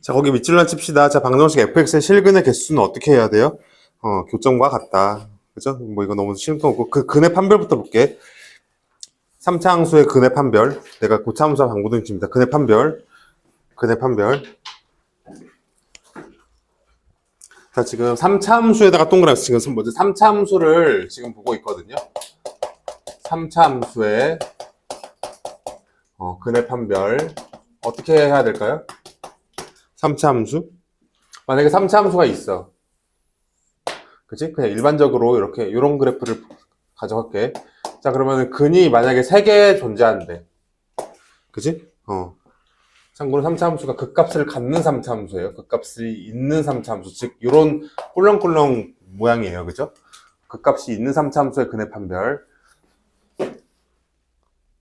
자, 거기 밑줄만 칩시다. 자, 방정식 fx의 실근의 개수는 어떻게 해야 돼요? 교점과 같다. 그죠? 뭐 이거 너무 쉬운 거 없고, 그 근의 판별부터 볼게. 3차 함수의 근의 판별. 내가 고차 함수와 방부등 칩니다. 근의 판별. 근의 판별. 자, 지금 3차 함수에다가 동그라미, 지금 뭐지? 3차 함수를 지금 보고 있거든요. 3차 함수의 근의 판별. 어떻게 해야 될까요? 3차 함수? 만약에 3차 함수가 있어. 그치? 그냥 일반적으로 이렇게, 이런 그래프를 가져갈게. 자, 그러면 근이 만약에 3개 존재한대. 그치? 참고로 3차 함수가 극값을 갖는 3차 함수예요. 극값이 있는 3차 함수. 즉, 요런 꿀렁꿀렁 모양이에요. 그죠? 극값이 있는 3차 함수의 근의 판별.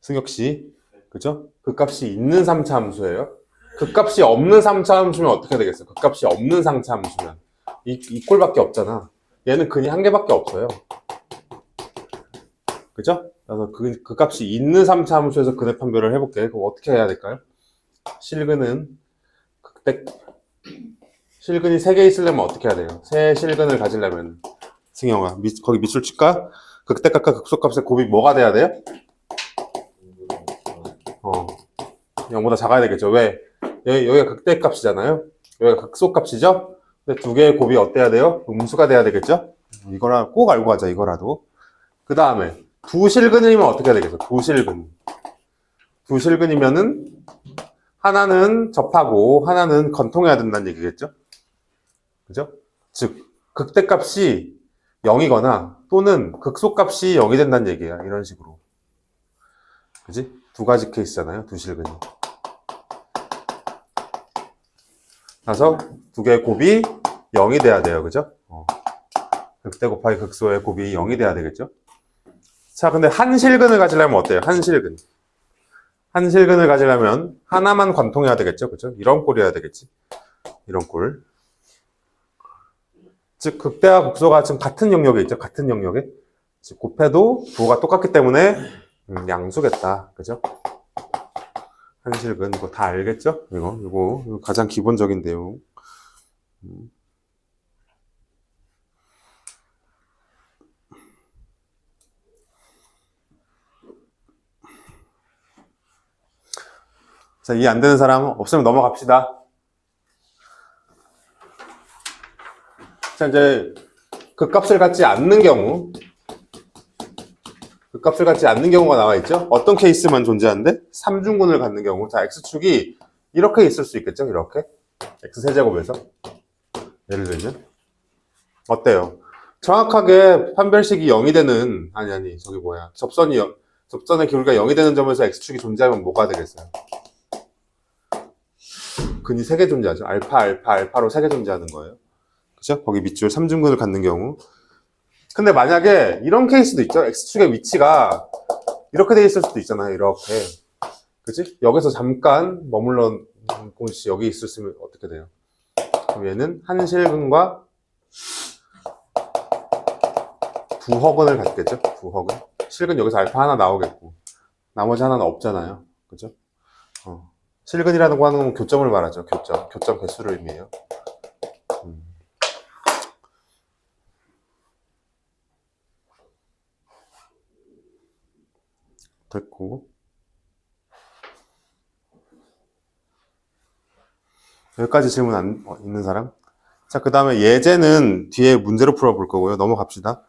승혁씨. 그죠? 극값이 있는 3차 함수예요. 극값이 없는 3차 함수면 어떻게 되겠어요? 극값이 없는 3차 함수면. 이 꼴밖에 없잖아. 얘는 근이 한 개밖에 없어요. 그죠? 그래서 그 값이 있는 3차 함수에서 근의 판별을 해볼게. 그럼 어떻게 해야 될까요? 실근이 3개 있으려면 어떻게 해야 돼요? 세 실근을 가지려면. 승영아, 거기 밑줄 칠까? 극대값과 극소값의 곱이 뭐가 돼야 돼요? 0보다 작아야 되겠죠. 왜? 여기가 극대값이잖아요. 여기가 극소값이죠? 근데 두 개의 곱이 어때야 돼요? 음수가 돼야 되겠죠? 이거라 꼭 알고 가자, 이거라도. 그 다음에 두 실근이면 어떻게 되겠어? 두 실근. 두 실근이면은 하나는 접하고 하나는 건통해야 된다는 얘기겠죠? 그죠? 즉, 극대값이 0이거나 또는 극소값이 0이 된다는 얘기야. 이런 식으로. 그지? 두 가지 케이스잖아요. 두 실근이. 그래서 두 개의 곱이 0이 돼야 돼요. 그죠? 극대 곱하기 극소의 곱이 0이 돼야 되겠죠? 자, 근데 한 실근을 가지려면 어때요? 한 실근. 한 실근을 가지려면 하나만 관통해야 되겠죠? 그죠? 이런 꼴이어야 되겠지. 이런 꼴. 즉, 극대와 극소가 지금 같은 영역에 있죠? 같은 영역에. 즉, 곱해도 부호가 똑같기 때문에 양수겠다. 그죠? 한 실근. 이거 다 알겠죠? 이거 가장 기본적인 내용. 자, 이해 안 되는 사람 없으면 넘어갑시다. 자, 이제 극값을 갖지 않는 경우, 극값을 갖지 않는 경우가 나와 있죠. 어떤 케이스만 존재하는데? 3중근을 갖는 경우. 자, x축이 이렇게 있을 수 있겠죠. 이렇게 x세제곱에서 예를 들면 어때요? 정확하게 판별식이 0이 되는 접선의 기울기가 0이 되는 점에서 x축이 존재하면 뭐가 되겠어요? 근이 3개 존재하죠. 알파로 3개 존재하는 거예요. 그죠? 거기 밑줄 3중근을 갖는 경우. 근데 만약에 이런 케이스도 있죠. x축의 위치가 이렇게 돼 있을 수도 있잖아요. 이렇게. 그치? 여기서 잠깐 머물러 공식 여기 있었으면 어떻게 돼요? 그럼 얘는 한 실근과 두 허근을 갖겠죠? 두 허근. 실근 여기서 알파 하나 나오겠고 나머지 하나는 없잖아요. 그죠? 실근이라는 거 하는 건 교점을 말하죠. 교점 개수를 의미해요. 됐고 여기까지 질문 있는 사람? 자, 그 다음에 예제는 뒤에 문제로 풀어볼 거고요. 넘어갑시다.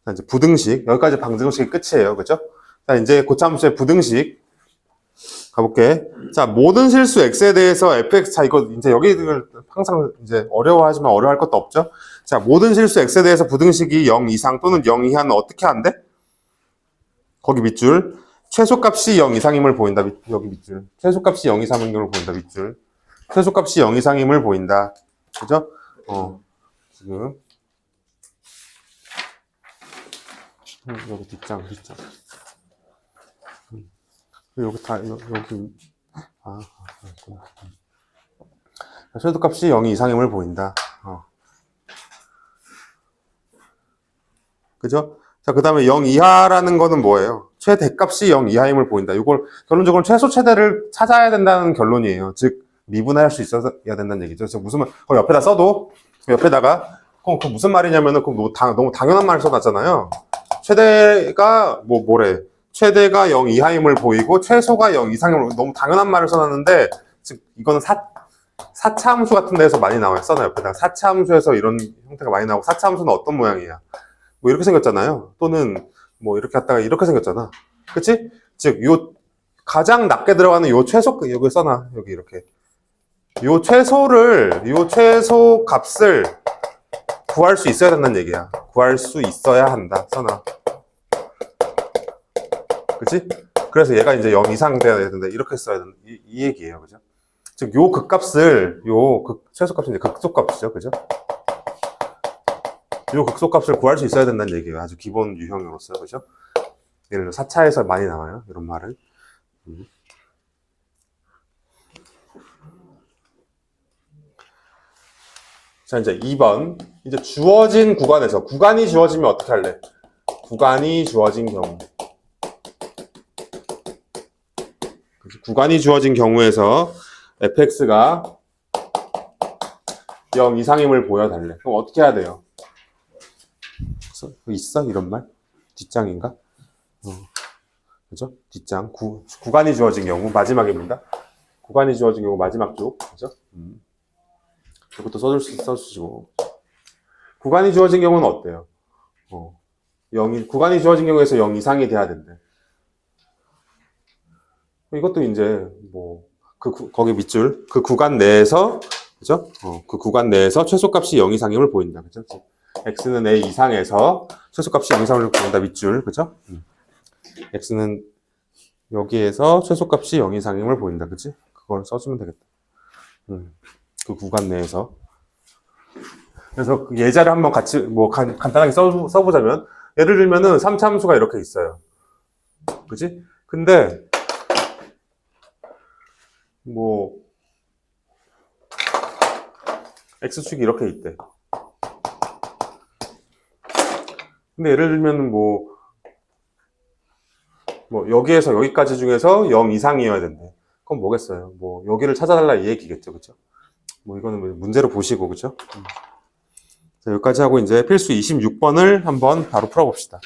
자, 이제 부등식. 여기까지 방정식이 끝이에요. 그죠? 자, 이제 고차함수의 부등식 가볼게. 자, 모든 실수 x에 대해서 fx, 자, 이거 이제 여기를 항상 이제 어려워하지만 어려워할 것도 없죠? 자, 모든 실수 x에 대해서 부등식이 0 이상 또는 0 이하는 어떻게 한대? 거기 밑줄. 최소값이 0 이상임을 보인다. 여기 밑줄. 최소값이 0 이상임을 보인다. 밑줄. 최소값이 0 이상임을 보인다. 그죠? 지금. 여기 뒷장. 여기 최소값이 0 이상임을 보인다. 그죠? 자, 그 다음에 0 이하라는 거는 뭐예요? 최대값이 0 이하임을 보인다. 이걸 결론적으로 최소 최대를 찾아야 된다는 결론이에요. 즉, 미분할 수 있어야 된다는 얘기죠. 그래서 무슨 말, 그 옆에다 써도, 그 옆에다가, 그 무슨 말이냐면은, 너무 당연한 말을 써놨잖아요. 최대가, 뭐래. 최대가 0 이하임을 보이고, 최소가 0 이상임을, 너무 당연한 말을 써놨는데, 즉, 이거는 4차 함수 같은 데서 많이 나와요. 써놔, 옆에다가. 4차 함수에서 이런 형태가 많이 나오고, 4차 함수는 어떤 모양이야? 뭐 이렇게 생겼잖아요. 또는, 뭐 이렇게 갖다가 이렇게 생겼잖아. 그치? 즉, 가장 낮게 들어가는 요 최소, 여기 써놔. 여기 이렇게. 요 최소 값을 구할 수 있어야 된다는 얘기야. 구할 수 있어야 한다. 써놔. 그치? 그래서 얘가 이제 0 이상 돼야 되는데, 이렇게 써야 된다. 이 얘기예요. 그죠? 즉, 요 극값을, 최소값이 이제 극소값이죠. 그죠? 요 극소값을 구할 수 있어야 된다는 얘기예요. 아주 기본 유형으로서. 그죠? 예를 들어 4차에서 많이 나와요. 이런 말은. 자, 이제 2번. 이제 주어진 구간에서, 구간이 주어지면 어떻게 할래? 구간이 주어진 경우. 구간이 주어진 경우에서 fx가 0 이상임을 보여달래. 그럼 어떻게 해야 돼요? 있어? 이런 말? 뒷장인가? 그죠? 뒷장. 구간이 주어진 경우, 마지막입니다. 구간이 주어진 경우, 마지막 쪽. 그죠? 이것도 써주시고. 구간이 주어진 경우는 어때요? 9간이 주어진 경우에서 0 이상이 돼야 된대. 이것도 이제, 거기 밑줄, 그 구간 내에서, 그죠? 그 구간 내에서 최소값이 0 이상임을 보인다. 그죠? x는 a 이상에서 최소값이 0 이상을 보인다. 밑줄. 그죠? x는 여기에서 최소값이 0 이상임을 보인다. 그치? 그걸 써주면 되겠다. 그 구간 내에서. 그래서 그 예제를 한번 같이, 간단하게 써보자면, 예를 들면은 3차 함수가 이렇게 있어요. 그치? 근데, x축이 이렇게 있대. 근데 예를 들면은 여기에서 여기까지 중에서 0 이상이어야 된대. 그럼 뭐겠어요? 여기를 찾아달라 이 얘기겠죠. 그쵸? 이거는 문제로 보시고, 그쵸? 자, 여기까지 하고 이제 필수 26번을 한번 바로 풀어봅시다.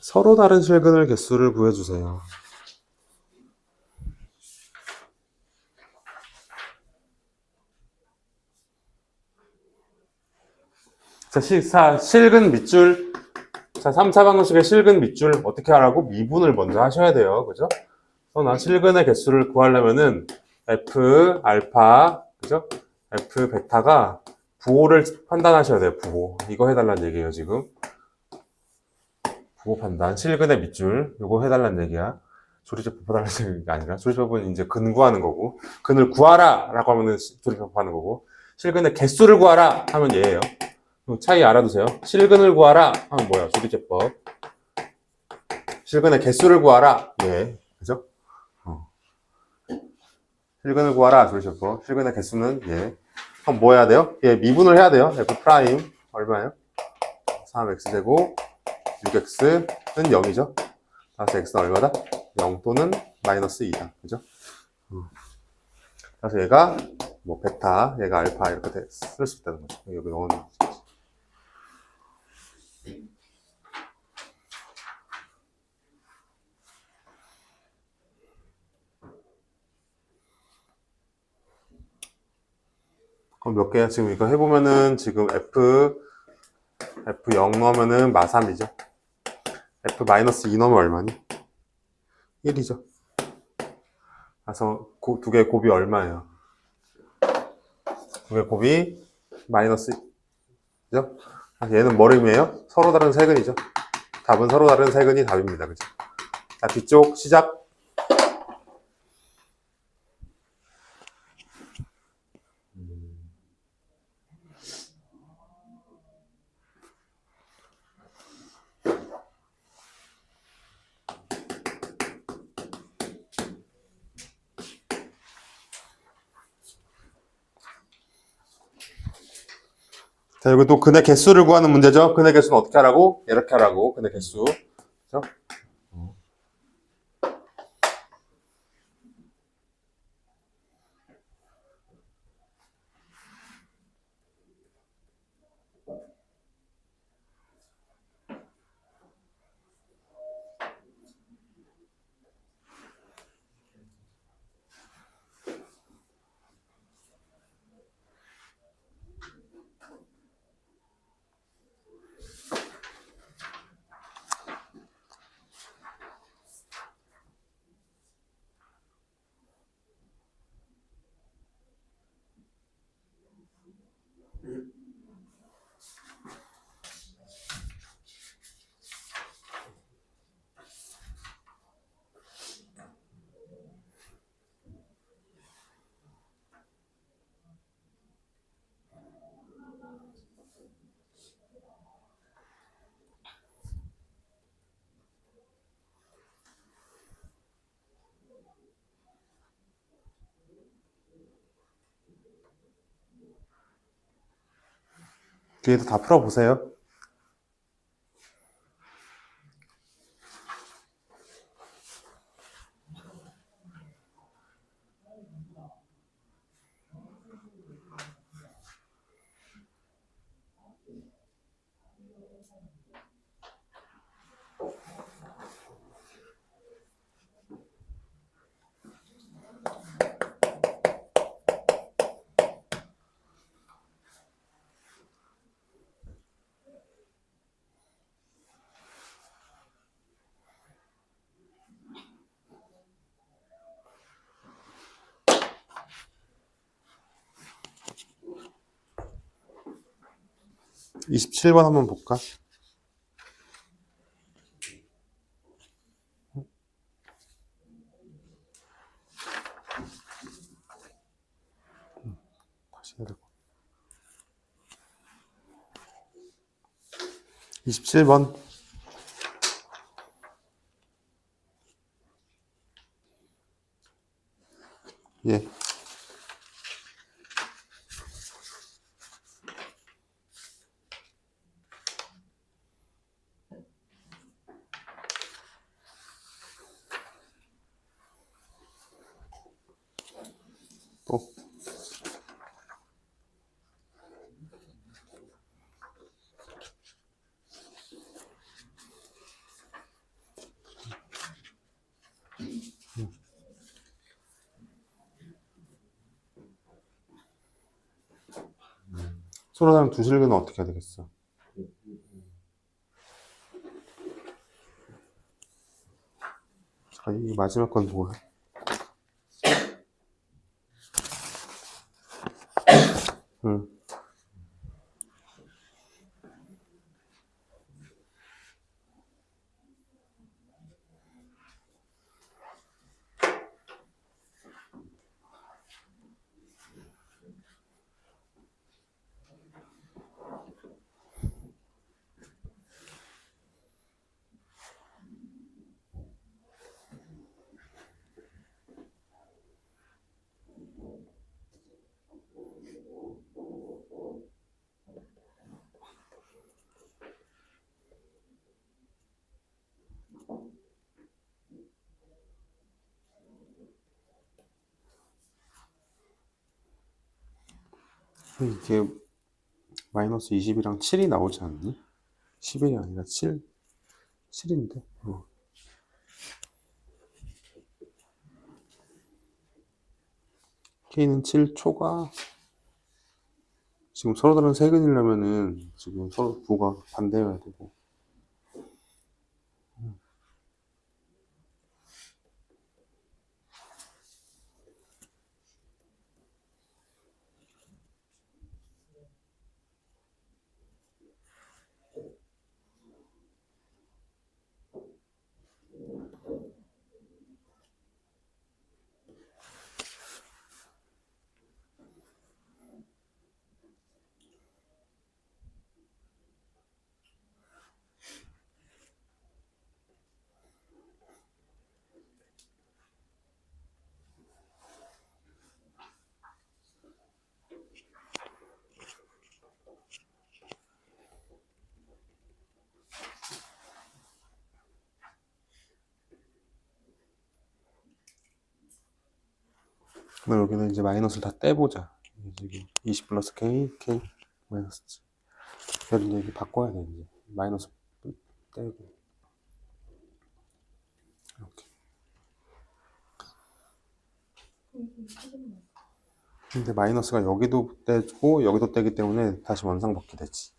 서로 다른 실근을 개수를 구해주세요. 자, 실근 밑줄. 자, 3차 방정식의 실근 밑줄 어떻게 하라고? 미분을 먼저 하셔야 돼요. 그죠? 나 실근의 개수를 구하려면은 f 알파, 그죠? f 베타가 부호를 판단하셔야 돼요. 부호. 이거 해달라는 얘기예요, 지금. 부호 판단. 실근의 밑줄. 이거 해달라는 얘기야. 조리제법 해달라는 얘기가 아니라, 조리제법은 이제 근 구하는 거고, 근을 구하라! 라고 하면은 조리제법 하는 거고, 실근의 개수를 구하라! 하면 얘예요. 차이 알아두세요. 실근을 구하라! 하면 뭐야? 조리제법. 실근의 개수를 구하라! 예. 그죠? 실근을 구하라. 조리제법. 실근의 개수는 예. 그럼 뭐 해야 돼요? 예, 미분을 해야 돼요. f 프라임. 얼마예요? 3x제곱 6x는 0이죠. 따라서 x는 얼마다? 0 또는 마이너스 2다. 그죠? 그래서 얘가 베타, 얘가 알파 이렇게 쓸 수 있다는 거죠. 여기 넣어놓은 거죠. 그럼 몇 개야? 지금 이거 해보면은 지금 f F0 넣으면은 마3이죠. F-2 넣으면 얼마니? 1이죠. 그래서 두 개의 곱이 얼마예요? 두 개의 곱이 마이너스, 그죠? 얘는 뭘 의미해요? 서로 다른 세근이죠. 답은 서로 다른 세근이 답입니다. 그죠? 자, 뒤쪽 시작. 자, 여기 또 근의 개수를 구하는 문제죠. 근의 개수는 어떻게 하라고? 이렇게 하라고. 근의 개수. 그죠? 뒤에도 다 풀어보세요. (27번) 한번 볼까? 다시 해야 되고. 27번. 예. 또. 서로 다른 두 실근은 어떻게 해야 되겠어? 자, 이 마지막 건 뭐야? 응. 이게 마이너스 20이랑 7이 나오지 않니? 11이 아니라 7인데. K는 7 초과 지금 서로 다른 세 근이려면은 지금 서로 부호가 반대여야 되고. 그럼 여기는 이제 마이너스를 다 떼보자. 지금 20 플러스 K, K 마이너스 G. 여기 이제 바꿔야 돼, 이제. 마이너스 떼고. 이렇게. 근데 마이너스가 여기도 떼고, 여기도 떼기 때문에 다시 원상복귀 되지.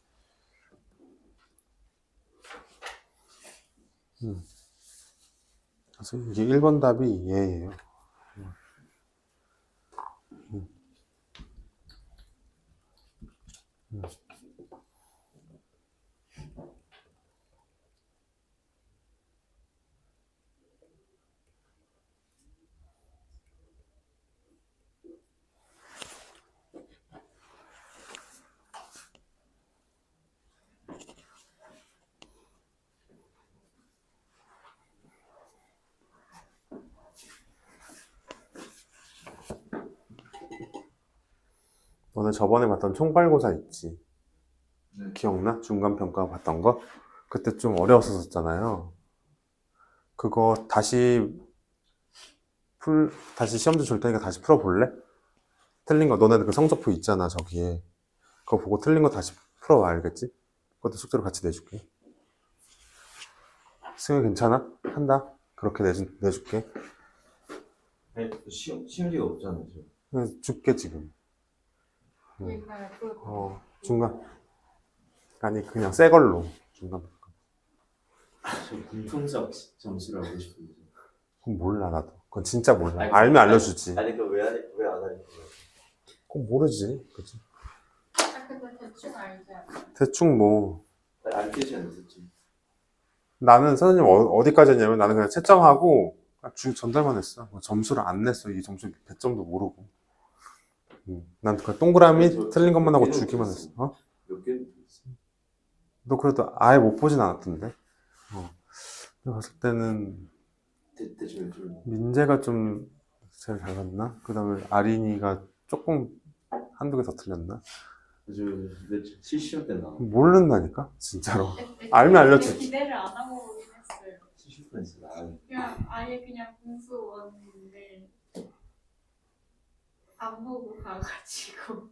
그래서 이게 1번 답이 얘예요. 너네 저번에 봤던 총괄고사 있지? 네. 기억나? 중간평가 봤던 거? 그때 좀 어려웠었잖아요. 그거 다시 시험지 줄 테니까 다시 풀어볼래? 틀린 거, 너네들 그 성적표 있잖아, 저기에. 그거 보고 틀린 거 다시 풀어봐, 알겠지? 그것도 숙제로 같이 내줄게. 승희 괜찮아? 한다? 그렇게 내줄게. 아니, 시험지가 없잖아요. 지금. 그냥 줄게, 지금. 중간. 아니, 그냥 새 걸로. 중간. 저 공통적 점수를 알고 싶은데. 그건 몰라, 나도. 그건 진짜 몰라. 아니, 알면 알려주지. 아니 그왜안 알려줘요? 그건 모르지. 그치? 근데 대충 알지 않아요? 대충 뭐. 안 깨지는데 지금. 나는 선생님 어디까지 했냐면 나는 그냥 채점하고 전달만 했어. 뭐 점수를 안 냈어. 이 점수 배점도 모르고. 난 그 동그라미 틀린 것만 하고 주기만 했어. 어? 몇 개? 너 그래도 아예 못 보진 않았던데. 내가 봤을 때는 대충 좀. 민재가 좀 제일 잘 봤나? 그 다음에 아린이가 조금 한두 개 더 틀렸나? 요즘 실시험 때 나와. 모른다니까? 진짜로. 알면 알려주지. 기대를 안 하고 보긴 했어요. 70% 나와. 그냥 아예 그냥 공수원인데 안 보고 가가지고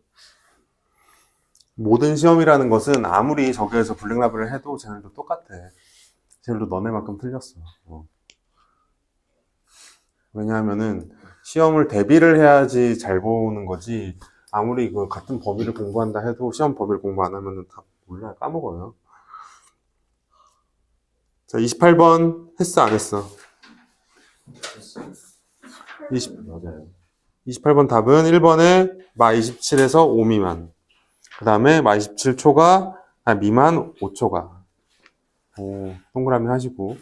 모든 시험이라는 것은 아무리 저기에서 블랙라벨을 해도 쟤네도 똑같아. 쟤네도 너네만큼 틀렸어. 왜냐하면은 시험을 대비를 해야지 잘 보는 거지. 아무리 그 같은 범위를 공부한다 해도 시험 범위를 공부 안 하면은 다 몰라, 까먹어요. 자, 28번 했어, 안 했어? 맞아요. 28번 답은 1번에 마 27에서 5 미만. 그 다음에 마 27초가, 미만 5초가. 동그라미 하시고.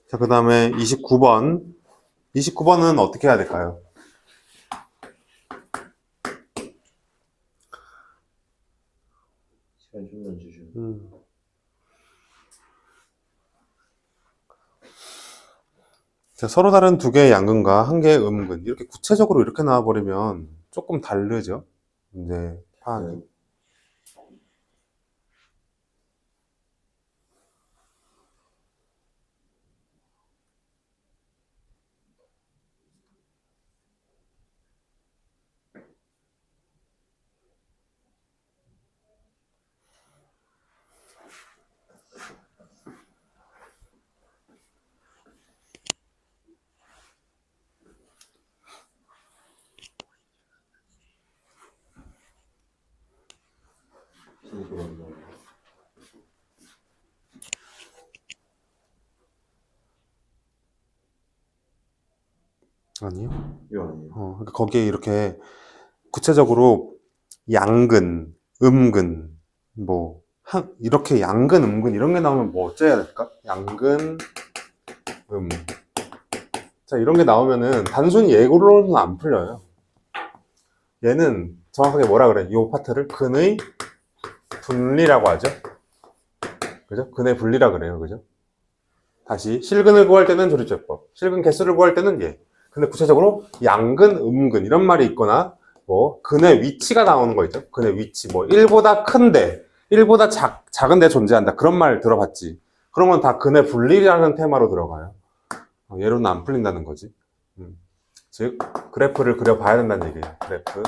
자, 그 다음에 29번. 29번은 어떻게 해야 될까요? 시간 좀만 주시면. 자, 서로 다른 두 개의 양근과 한 개의 음근. 이렇게 구체적으로 이렇게 나와버리면 조금 다르죠? 이제 파악이. 그런 아니요. 이거 아니에요? 그러니까 거기에 이렇게 구체적으로 양근, 음근, 뭐, 이렇게 양근, 음근 이런 게 나오면 뭐 어째야 될까? 양근, 자, 이런 게 나오면은 단순히 예고로는 안 풀려요. 얘는 정확하게 뭐라 그래? 이 파트를 근의 분리라고 하죠. 그죠? 근의 분리라 그래요. 그죠? 다시 실근을 구할 때는 조리제법, 실근 개수를 구할 때는 얘. 근데 구체적으로 양근, 음근 이런 말이 있거나 뭐 근의 위치가 나오는 거 있죠. 근의 위치 뭐 1보다 큰데 1보다 작은데 존재한다. 그런 말 들어봤지. 그런 건 다 근의 분리라는 테마로 들어가요. 얘로는 안 풀린다는 거지. 즉 그래프를 그려봐야 된다는 얘기예요. 그래프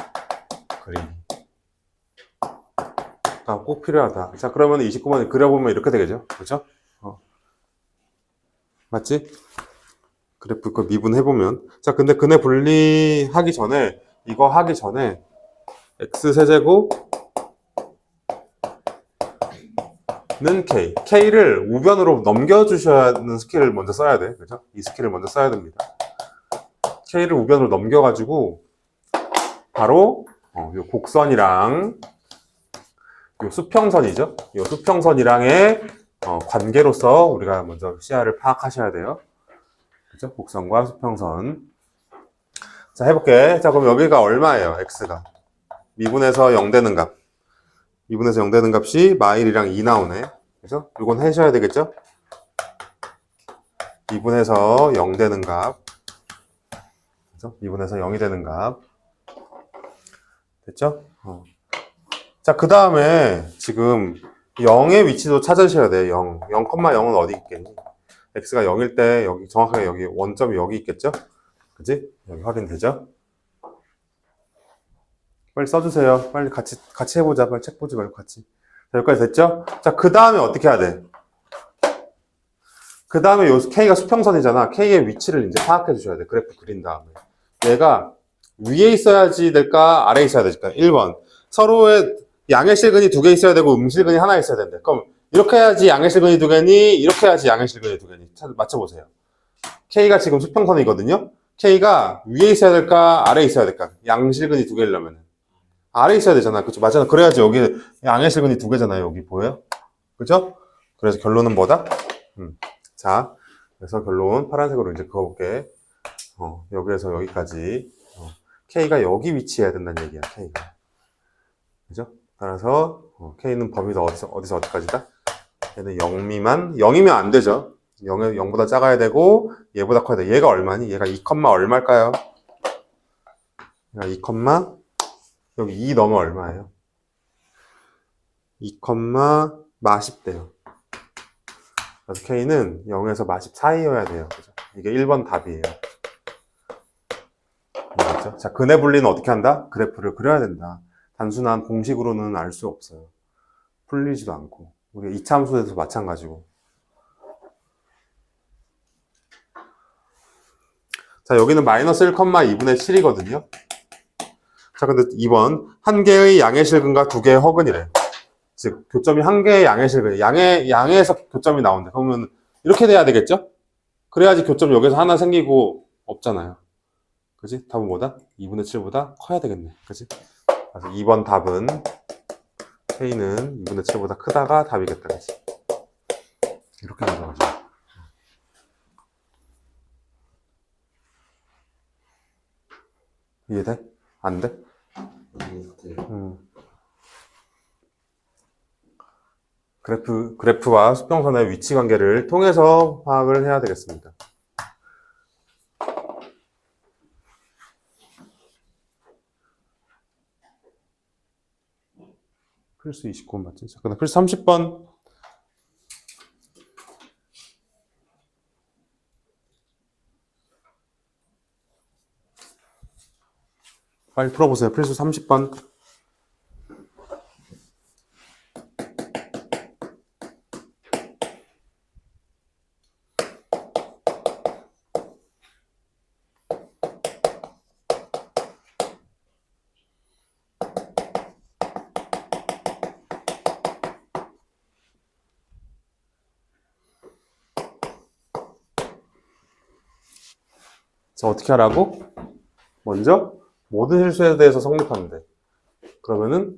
그리기. 꼭 필요하다. 자, 그러면 29번에 그려보면 이렇게 되겠죠. 그렇죠? 맞지? 그래프 그 미분해보면. 자, 근데 근의 분리하기 전에, 이거 하기 전에, x세제곱는 k. k를 우변으로 넘겨주셔야 하는 스킬을 먼저 써야 돼. 그죠? 이 스킬을 먼저 써야 됩니다. k를 우변으로 넘겨가지고, 바로, 요 곡선이랑, 요 수평선이죠? 요 수평선이랑의 관계로서 우리가 먼저 시야를 파악하셔야 돼요. 그죠? 곡선과 수평선. 자, 해볼게. 자, 그럼 여기가 얼마예요? x가. 미분해서 0 되는 값. 미분해서 0 되는 값이 마일이랑 2 나오네. 그래서 이건 해셔야 되겠죠? 미분해서 0 되는 값. 그래서 미분해서 0이 되는 값. 됐죠? 자, 그 다음에 지금 0의 위치도 찾으셔야 돼요. 0. 0,0은 어디 있겠니? x가 0일 때 여기 정확하게 여기 원점이 여기 있겠죠? 그지? 여기 확인되죠? 빨리 써주세요. 빨리 같이 해보자. 빨리 책 보지 말고 같이. 자, 여기까지 됐죠? 자, 그 다음에 어떻게 해야 돼? 그 다음에 요 K가 수평선이잖아. K의 위치를 이제 파악해 주셔야 돼. 그래프 그린 다음에. 얘가 위에 있어야지 될까? 아래에 있어야 될까? 1번. 서로의 양의 실근이 2개 있어야 되고 음실근이 하나 있어야 된대. 그럼 이렇게 해야지 양의 실근이 2개니? 이렇게 해야지 양의 실근이 2개니? 맞춰보세요. K가 지금 수평선이거든요? K가 위에 있어야 될까? 아래에 있어야 될까? 양실근이 2개려면. 아래에 있어야 되잖아. 그쵸? 맞잖아. 그래야지 여기 양의 실근이 2개잖아요. 여기 보여요? 그죠? 그래서 결론은 뭐다? 자, 그래서 결론 파란색으로 이제 그어볼게. 여기에서 여기까지. K가 여기 위치해야 된다는 얘기야, K가. 그죠? 따라서, K는 범위가 어디서 어디까지다? 얘는 0 미만, 0이면 안 되죠. 0보다 작아야 되고, 얘보다 커야 돼. 얘가 얼마니? 얘가 2, 얼마일까요? 얘가 2, 여기 2 넘어 얼마예요? 2, 마십 대요. 그래서 K는 0에서 마십 사이여야 돼요. 그죠? 이게 1번 답이에요. 알겠죠? 자, 근의 분리는 어떻게 한다? 그래프를 그려야 된다. 단순한 공식으로는 알 수 없어요. 풀리지도 않고. 우리 이차함수에서 마찬가지고. 자, 여기는 마이너스 1,2분의 7이거든요. 자, 근데 2번. 한 개의 양의 실근과 두 개의 허근이래. 즉, 교점이 한 개의 양의 실근. 양에서 교점이 나온다. 그러면 이렇게 돼야 되겠죠? 그래야지 교점 여기서 하나 생기고 없잖아요. 그지? 답은 뭐다? 2분의 7보다 커야 되겠네. 그지? 그래서 2번 답은 K는 2분의 7보다 크다가 답이겠다. 그지? 이렇게 가져가죠. 이해돼? 안 돼? 그래프와 수평선의 위치 관계를 통해서 파악을 해야 되겠습니다. 필수 29번 맞지? 자, 그다음 필수 30번. 빨리 풀어보세요. 필수 30번. 자, 어떻게 하라고? 먼저 모든 실수에 대해서 성립하면 돼. 그러면은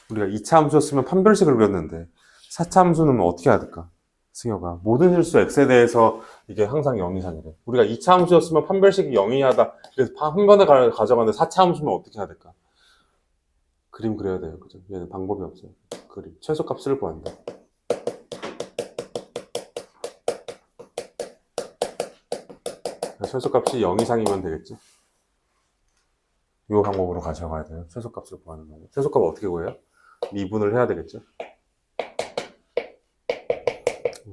우리가 2차 함수였으면 판별식을 그렸는데 4차 함수는 어떻게 해야 될까? 승혁아, 모든 실수 x에 대해서 이게 항상 0 이상이래. 우리가 2차 함수였으면 판별식이 0이 하다. 그래서 한 번에 가져가는데 4차 함수면 어떻게 해야 될까? 그림 그려야 돼요. 그죠? 얘는 방법이 없어요. 그림. 최소값을 구한다. 최소값이 0 이상이면 되겠지. 이 방법으로 가져가야 돼요. 최소값을 구하는 방법. 최소값 어떻게 구해요? 미분을 해야 되겠죠.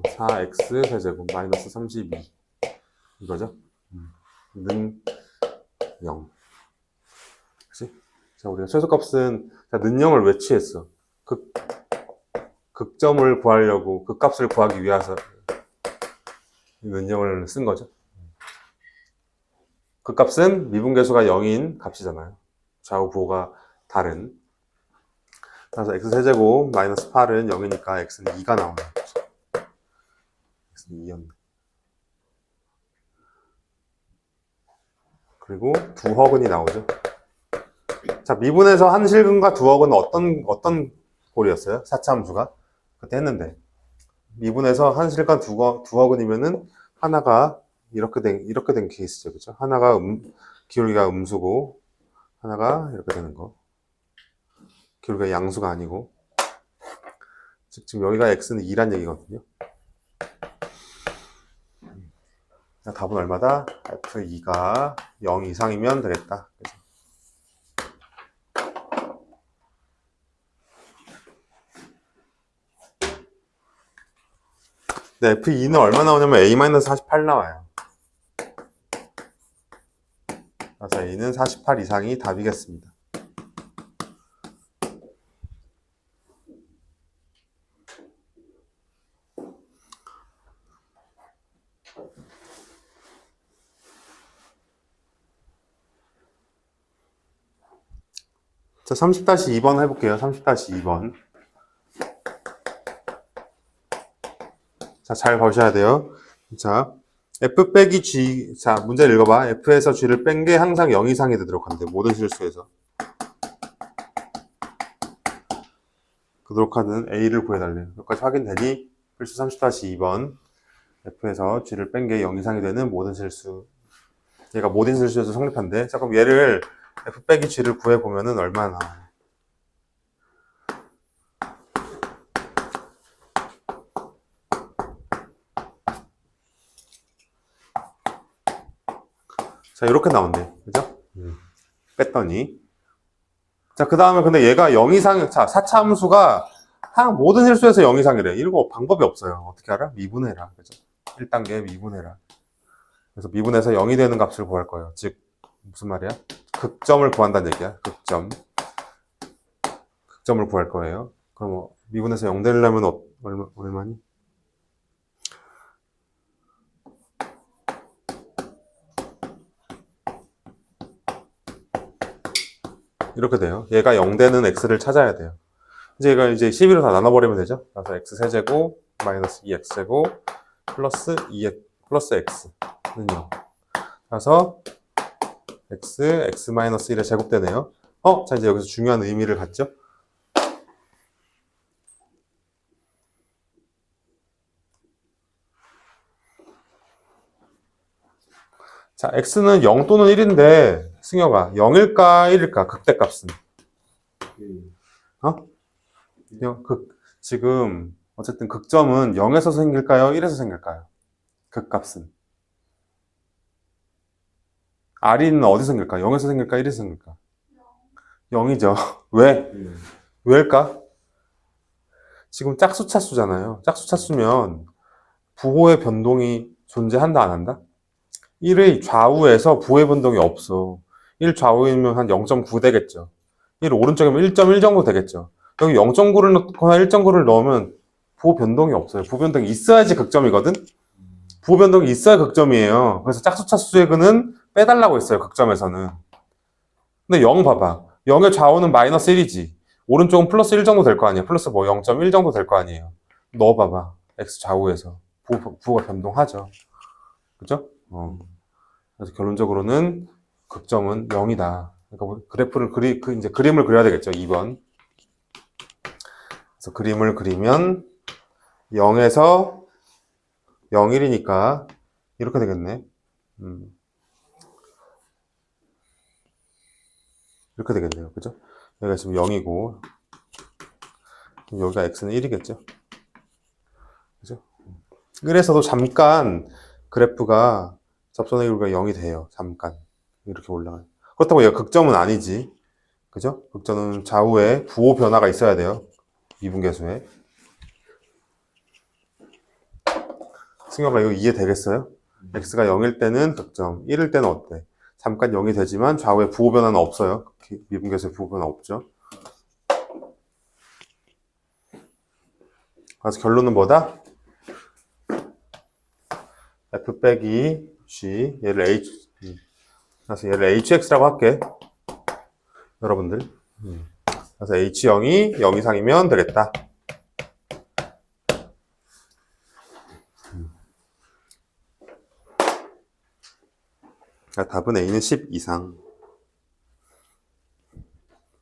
4x 세제곱 마이너스 32 이거죠? 는 0. 그치? 자, 우리가 최소값은 자, 는 0을 왜 취했어? 극점을 구하려고 극값을 구하기 위해서 는 0을 쓴 거죠. 극값은 미분계수가 0인 값이잖아요. 좌우 부호가 다른. 그래서 x 세제곱 마이너스 8은 0이니까 x는 2가 나오는 거죠. x는 2였네. 그리고 두허근이 나오죠. 자, 미분에서 한실근과 두허근 어떤 꼴이었어요? 4차 함수가? 그때 했는데. 미분에서 한실근 두허근이면은 하나가 이렇게 된 케이스죠. 그죠? 하나가 기울기가 음수고, 하나가 이렇게 되는 거. 기울기가 양수가 아니고. 즉, 지금 여기가 x는 2란 얘기거든요. 자, 답은 얼마다? f2가 0 이상이면 되겠다. 그죠? 네, f2는 얼마 나오냐면 a-48 나와요. 그래서 a는 48 이상이 답이겠습니다. 자, 30-2번 해볼게요. 30-2번. 자, 잘 보셔야 돼요. 자, f 빼기 g. 자, 문제를 읽어봐. f에서 g를 뺀 게 항상 0 이상이 되도록 한대. 모든 실수에서. 그도록 하는 a를 구해달래요. 여기까지 확인되니? 필수 30-2번. f에서 g를 뺀 게 0 이상이 되는 모든 실수. 얘가 모든 실수에서 성립한대. 자, 그럼 얘를 f 빼기 g를 구해보면은 얼마나 나와요? 자, 이렇게 나온대. 그죠? 뺐더니. 자, 그 다음에 근데 얘가 0 이상, 자, 4차 함수가 모든 실수에서 0 이상이래. 이거 방법이 없어요. 어떻게 알아? 미분해라. 그죠? 1단계 미분해라. 그래서 미분해서 0이 되는 값을 구할 거예요. 즉, 무슨 말이야? 극점을 구한다는 얘기야. 극점을 구할 거예요. 그럼 미분해서 0 되려면 얼마니? 이렇게 돼요. 얘가 0 되는 x를 찾아야 돼요. 이제 얘가 이제 12로 다 나눠버리면 되죠. 그래서 x 세제곱 마이너스 2x제곱 플러스 2x 플러스 x는 0. 그래서 x 마이너스 1의 제곱되네요. 자, 이제 여기서 중요한 의미를 갖죠. 자, x는 0 또는 1인데 승혁아, 0일까 1일까 극대값은? 지금 어쨌든 극점은 0에서 생길까요? 1에서 생길까요? 극값은? R이는 어디서 생길까? 0에서 생길까? 1에서 생길까? 0이죠. 왜? 왜일까? 지금 짝수차수잖아요. 짝수차수면 부호의 변동이 존재한다, 안 한다? 1의 좌우에서 부호의 변동이 없어. 1 좌우이면 한 0.9 되겠죠. 1 오른쪽이면 1.1 정도 되겠죠. 여기 0.9를 넣거나 1.9를 넣으면 부호 변동이 없어요. 부호 변동이 있어야지 극점이거든? 부호 변동이 있어야 극점이에요. 그래서 짝수차수의 근은 빼달라고 했어요, 극점에서는. 근데 0 봐봐. 0의 좌우는 마이너스 1이지. 오른쪽은 플러스 1 정도 될 거 아니에요. 플러스 0.1 정도 될 거 아니에요. 넣어봐봐. x 좌우에서. 부호가 변동하죠. 그죠? 그래서 결론적으로는 극점은 0이다. 그러니까 뭐 그래프를 이제 그림을 그려야 되겠죠. 2번. 그래서 그림을 그리면 0에서 0, 1이니까 이렇게 되겠네. 이렇게 되겠네요. 그죠? 여기가 지금 0이고 여기가 x는 1이겠죠. 그죠? 1에서도 잠깐 그래프가 접선의 길이가 0이 돼요. 잠깐. 이렇게 올라가요. 그렇다고 얘가 극점은 아니지. 그죠? 극점은 좌우에 부호 변화가 있어야 돼요. 미분계수에. 승엽아, 이거 이해되겠어요? x가 0일 때는 극점, 1일 때는 어때? 잠깐 0이 되지만 좌우에 부호 변화는 없어요. 미분계수에 부호 변화 없죠. 그래서 결론은 뭐다? f 빼기 g, 얘를 그래서 얘를 hx라고 할게. 여러분들. 그래서 h0이 0 이상이면 되겠다. 답은 A는 10 이상.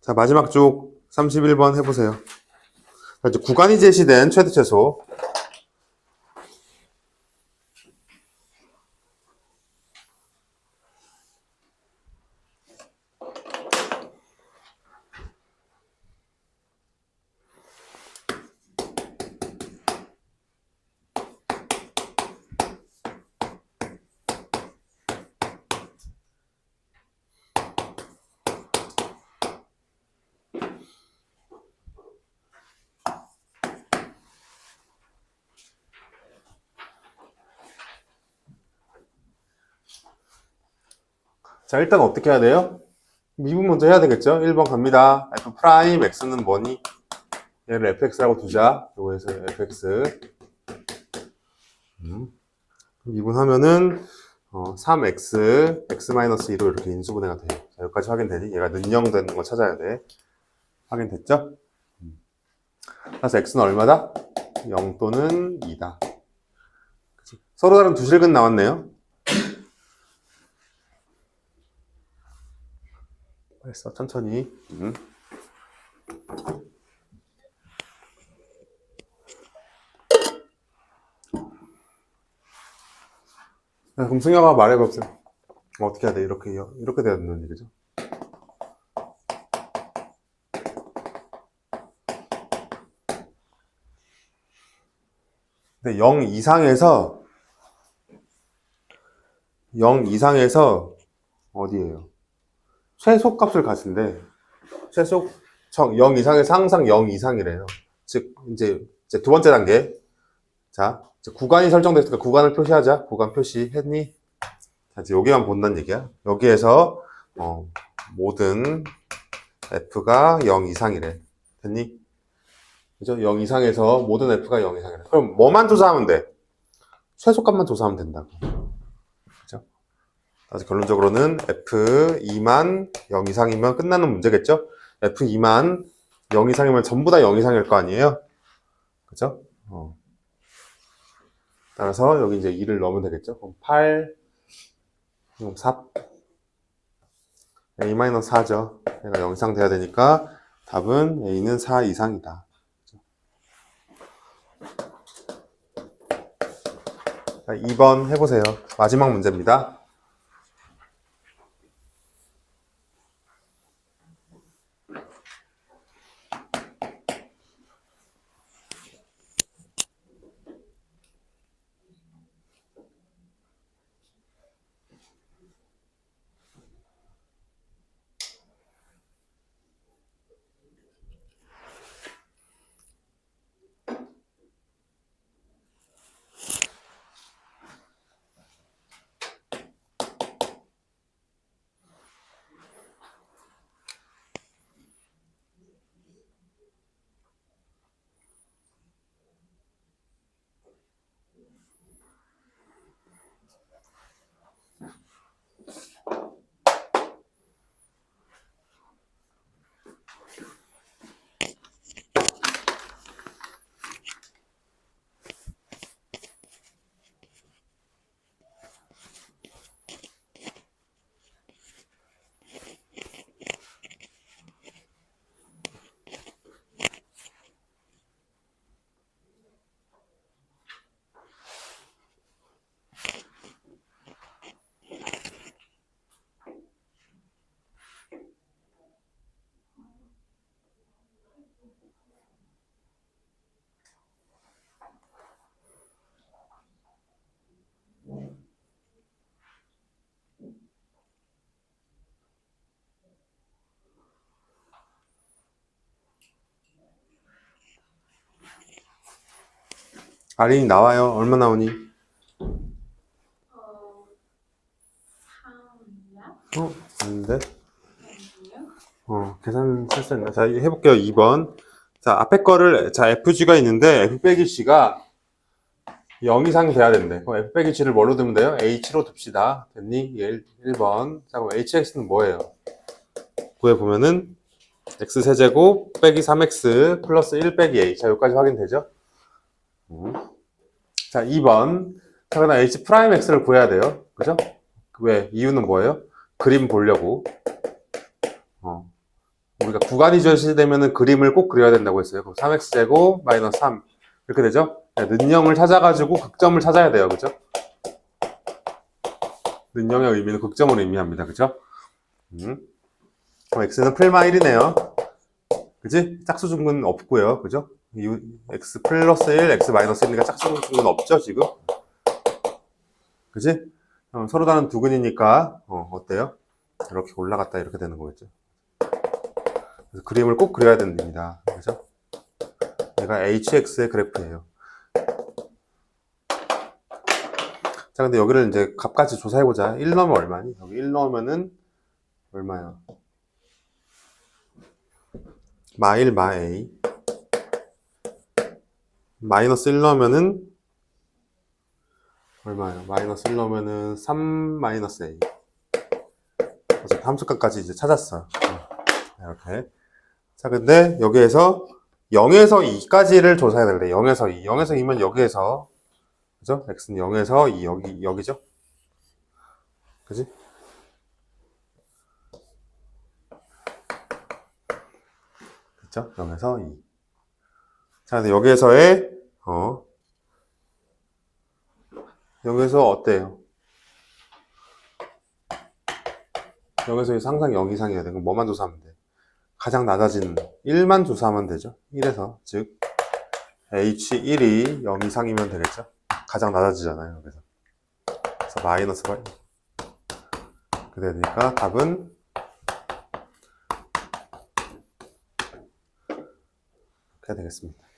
자, 마지막 쪽 31번 해보세요. 이제 구간이 제시된 최대 최소. 자, 일단 어떻게 해야 돼요? 미분 먼저 해야 되겠죠? 1번 갑니다. f 프라임 x는 뭐니? 얘를 fx라고 두자. 요거에서 fx. 미분하면은 3x, x-2로 이렇게 인수분해가 돼요. 자, 여기까지 확인되니? 얘가 능령되는 거 찾아야 돼. 확인됐죠? 그래서 x는 얼마다? 0 또는 2다. 그치? 서로 다른 두 실근 나왔네요. 했어, 천천히. 그럼 승혁아 말해보세요. 어떻게 해야 돼? 이렇게 돼야 되는 얘기죠. 근데 0 이상에서 어디예요? 최소값을 가진대. 0 이상에서 항상 0 이상이래요. 즉, 이제 두 번째 단계. 자, 이제 구간이 설정됐으니까 구간을 표시하자. 구간 표시했니? 자, 이제 여기만 본다는 얘기야. 여기에서, 모든 f가 0 이상이래. 됐니? 그죠? 0 이상에서 모든 f가 0 이상이래. 그럼 뭐만 조사하면 돼? 최소값만 조사하면 된다고. 그죠? 그래서 결론적으로는 f2만 0 이상이면 끝나는 문제겠죠? f2만 0 이상이면 전부 다 0 이상일 거 아니에요? 그죠? 따라서 여기 이제 2를 넣으면 되겠죠? 그럼 8, 4, a-4죠. 얘가 0 이상 돼야 되니까 답은 a는 4 이상이다. 자, 2번 해보세요. 마지막 문제입니다. 아린이 나와요. 얼마 나오니? 3이야? 아닌데? 아니요? 계산 실수했나? 자, 해볼게요. 2번. 자, 앞에 거를, 자, FG가 있는데, F 빼기 G가 0 이상이 돼야 된대. 그럼 F 빼기 G를 뭘로 두면 돼요? H로 둡시다. 됐니? 1번. 자, 그럼 HX는 뭐예요? 구해보면은, X세제곱 빼기 3X 플러스 1 빼기 A. 자, 여기까지 확인되죠? 자, 2번. 자, 그다음 H 프라임 X를 구해야 돼요. 그죠? 왜? 이유는 뭐예요? 그림 보려고. 우리가 구간이 절실되면은 그림을 꼭 그려야 된다고 했어요. 그럼 3x제곱 마이너스 3 이렇게 되죠? 는형을 찾아가지고 극점을 찾아야 돼요. 그죠? 는형의 의미는 극점을 의미합니다. 그죠? 그럼 x는 풀마 1이네요. 그지? 짝수중근 없고요. 그죠? x 플러스 1, x 마이너스 1이니까 짝수중근 없죠, 지금? 그지? 서로 다른 두근이니까 어때요? 이렇게 올라갔다 이렇게 되는 거겠죠. 그래서 그림을 꼭 그려야 됩니다. 그죠? 얘가 hx의 그래프예요. 자, 근데 여기를 이제 값까지 조사해보자. 1 넣으면 얼마니? 여기 1 넣으면은 얼마야? 마1 마 a 마이너스 1 넣으면은 얼마예요? 마이너스 1 넣으면은 3 마이너스 a. 그래서 함수값까지 이제 찾았어요. 이렇게. 자, 근데 여기에서 0에서 2까지를 조사해야 될래. 0에서 2. 0에서 2면 여기에서, 그죠? x는 0에서 2, 여기죠? 그지? 그죠? 0에서 2. 자, 근데 여기에서 어때요? 여기서 항상 0 이상이어야 돼. 그럼 뭐만 조사하면 돼? 가장 낮아지는 1만 조사하면 되죠. 1에서. 즉, H1이 0 이상이면 되겠죠. 가장 낮아지잖아요. 여기서. 그래서 마이너스가 1. 그래 되니까 답은 이렇게 되겠습니다.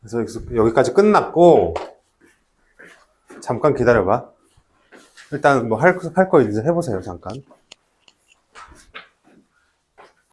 그래서 여기까지 끝났고, 잠깐 기다려봐. 일단 뭐 할 거 이제 해보세요, 잠깐.